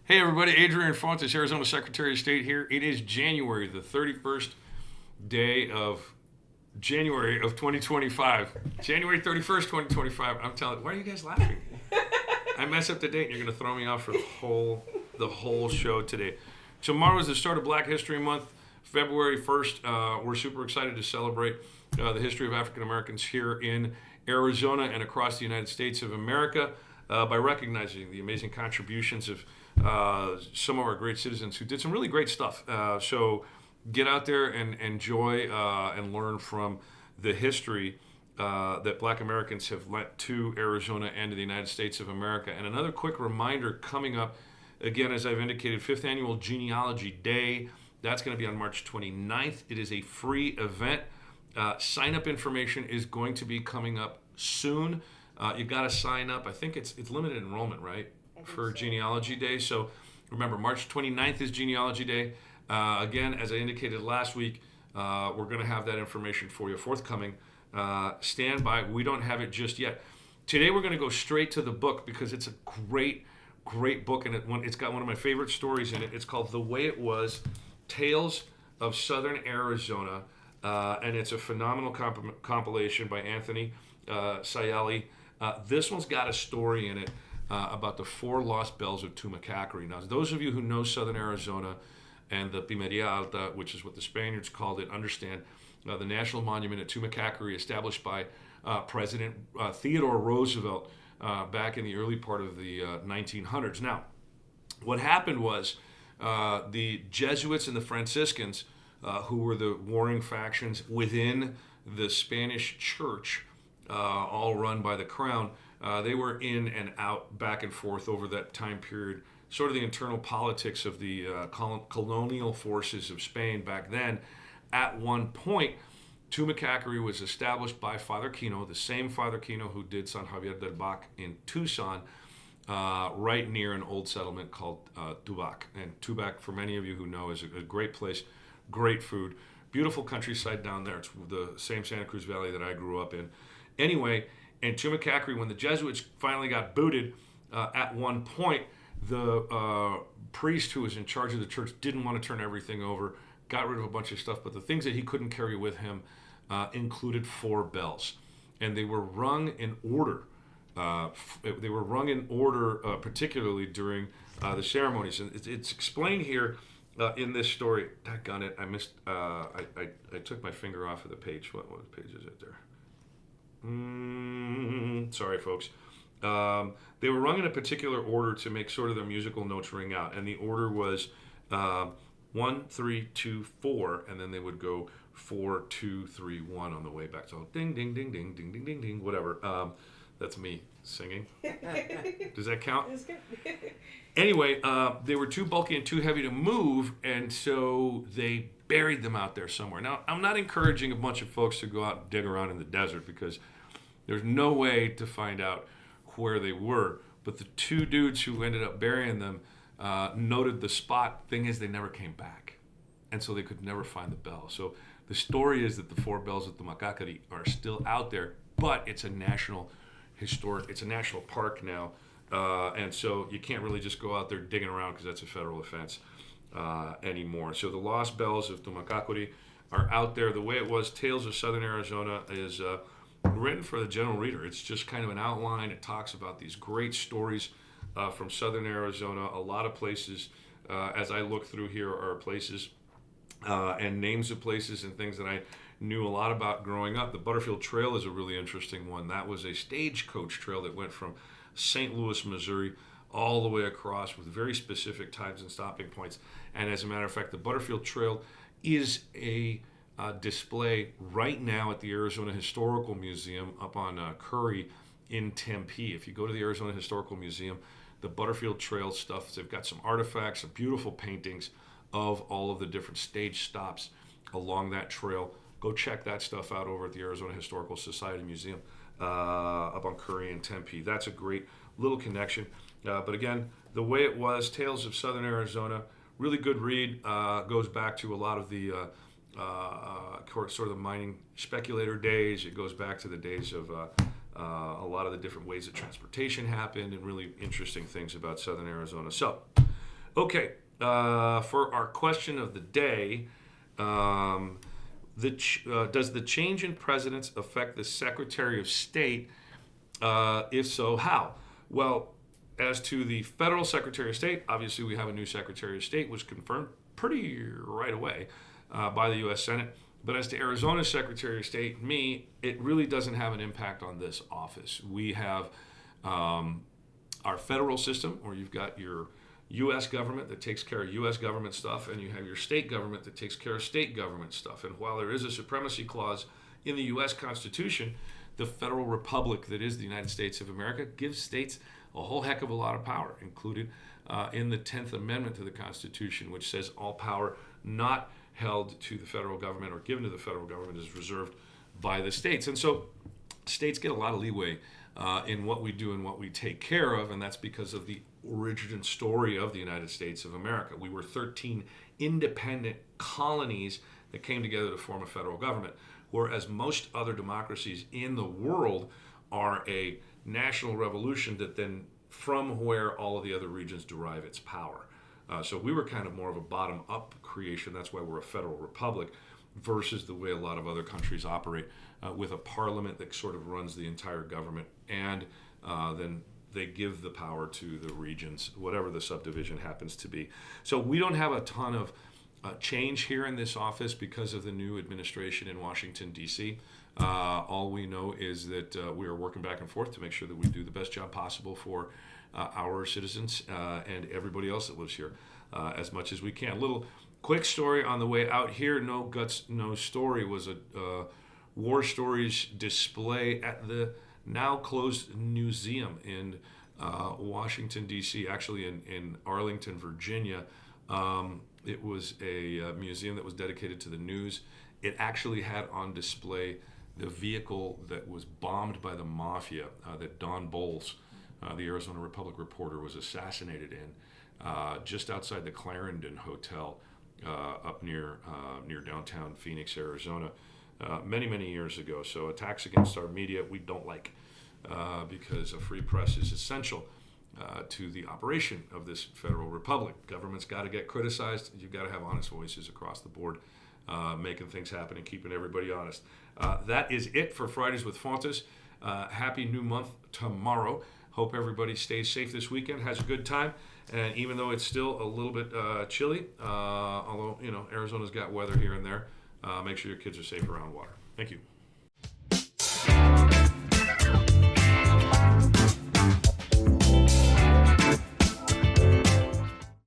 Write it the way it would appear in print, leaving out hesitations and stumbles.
Hey everybody, Adrian Fontes, Arizona Secretary of State here. It is January, the 31st day of January of 2025. January 31st, 2025. I'm telling you, why are you guys laughing? I mess up the date and you're going to throw me off for the whole show today. Tomorrow is the start of Black History Month, February 1st. We're super excited to celebrate the history of African Americans here in Arizona and across the United States of America by recognizing the amazing contributions of some of our great citizens who did some really great stuff. So get out there and enjoy and learn from the history that Black Americans have lent to Arizona and to the United States of America. And another quick reminder coming up, again, as I've indicated, 5th Annual Genealogy Day. That's going to be on March 29th. It is a free event. Sign-up information is going to be coming up soon. You got to sign up. I think it's limited enrollment, right? For Genealogy Day. So remember, March 29th is Genealogy Day. Again, as I indicated last week, we're going to have that information for you forthcoming. Stand by. We don't have it just yet. Today we're going to go straight to the book because it's a great book, and it's got one of my favorite stories in it. It's called The Way It Was, Tales of Southern Arizona, and it's a phenomenal compilation by Anthony Sayali. This one's got a story in it about the four lost bells of Tumacacri. Now, those of you who know Southern Arizona and the Pimeria Alta, which is what the Spaniards called it, understand the national monument at Tumacacri, established by President Theodore Roosevelt back in the early part of the 1900s. Now, what happened was the Jesuits and the Franciscans, who were the warring factions within the Spanish church, all run by the crown, they were in and out, back and forth over that time period, sort of the internal politics of the colonial forces of Spain back then. At one point, Tumacacri was established by Father Kino, the same Father Kino who did San Javier del Bac in Tucson, right near an old settlement called Tubac. And Tubac, for many of you who know, is a great place, great food, beautiful countryside down there. It's the same Santa Cruz Valley that I grew up in. Anyway, in Tumacacri, when the Jesuits finally got booted, at one point, the priest who was in charge of the church didn't want to turn everything over, got rid of a bunch of stuff, but the things that he couldn't carry with him included four bells. And they were rung in order. Particularly during the ceremonies. And it's explained here in this story. Daggone it, I missed, I took my finger off of the page. What page is it there? Sorry, folks. They were rung in a particular order to make sort of their musical notes ring out, and the order was 1, 3, 2, 4, and then they would go 4, 2, 3, 1 on the way back. So ding, ding, ding, ding, ding, ding, ding, ding, whatever. That's me singing. Does that count? Anyway, they were too bulky and too heavy to move, and so they buried them out there somewhere. Now, I'm not encouraging a bunch of folks to go out and dig around in the desert because there's no way to find out where they were. But the two dudes who ended up burying them noted the spot. Thing is, they never came back, and so they could never find the bell. So the story is that the four bells at Tumacacri are still out there, but it's a national park now, and so you can't really just go out there digging around because that's a federal offense anymore. So the Lost Bells of Tumacacri are out there. The Way It Was, Tales of Southern Arizona is written for the general reader. It's just kind of an outline. It talks about these great stories from Southern Arizona. A lot of places, as I look through here, are places and names of places and things that I knew a lot about growing up. The Butterfield Trail is a really interesting one. That was a stagecoach trail that went from St. Louis, Missouri, all the way across with very specific times and stopping points. And as a matter of fact, the Butterfield Trail is a display right now at the Arizona Historical Museum up on Curry in Tempe. If you go to the Arizona Historical Museum, the Butterfield Trail stuff, they've got some artifacts, some beautiful paintings of all of the different stage stops along that trail. Go check that stuff out over at the Arizona Historical Society Museum up on Curry and Tempe. That's a great little connection. But again, The Way It Was, Tales of Southern Arizona, really good read. Goes back to a lot of the sort of the mining speculator days. It goes back to the days of a lot of the different ways that transportation happened and really interesting things about Southern Arizona. So Okay, for our question of the day, um, does the change in presidents affect the Secretary of State? If so, how? Well, as to the federal Secretary of State, obviously we have a new Secretary of State, was confirmed pretty right away by the U.S. Senate. But as to Arizona's Secretary of State, it really doesn't have an impact on this office. We have our federal system, where you've got your U.S. government that takes care of U.S. government stuff, and you have your state government that takes care of state government stuff. And while there is a supremacy clause in the U.S. Constitution, the federal republic that is the United States of America gives states a whole heck of a lot of power, included in the 10th Amendment to the Constitution, which says all power not held to the federal government or given to the federal government is reserved by the states. And so states get a lot of leeway in what we do and what we take care of, and that's because of the origin story of the United States of America. We were 13 independent colonies that came together to form a federal government, whereas most other democracies in the world are a national revolution that then from where all of the other regions derive its power. So we were kind of more of a bottom-up creation. That's why we're a federal republic versus the way a lot of other countries operate with a parliament that sort of runs the entire government, and then they give the power to the regions, whatever the subdivision happens to be. So we don't have a ton of change here in this office because of the new administration in Washington, D.C. All we know is that we are working back and forth to make sure that we do the best job possible for our citizens and everybody else that lives here as much as we can. Little quick story on the way out here. No Guts, No Story was a War Stories display at the now closed museum in Washington, D.C., actually in Arlington, Virginia. It was a museum that was dedicated to the news. It actually had on display the vehicle that was bombed by the mafia that Don Bowles, the Arizona Republic reporter, was assassinated in just outside the Clarendon Hotel up near downtown Phoenix, Arizona, many years ago. So attacks against our media we don't like because a free press is essential to the operation of this federal republic. Government's got to get criticized. You've got to have honest voices across the board, making things happen and keeping everybody honest. That is it for Fridays with Fontes. Happy new month tomorrow. Hope everybody stays safe this weekend, has a good time, and even though it's still a little bit chilly, although Arizona's got weather here and there, make sure your kids are safe around water. Thank you.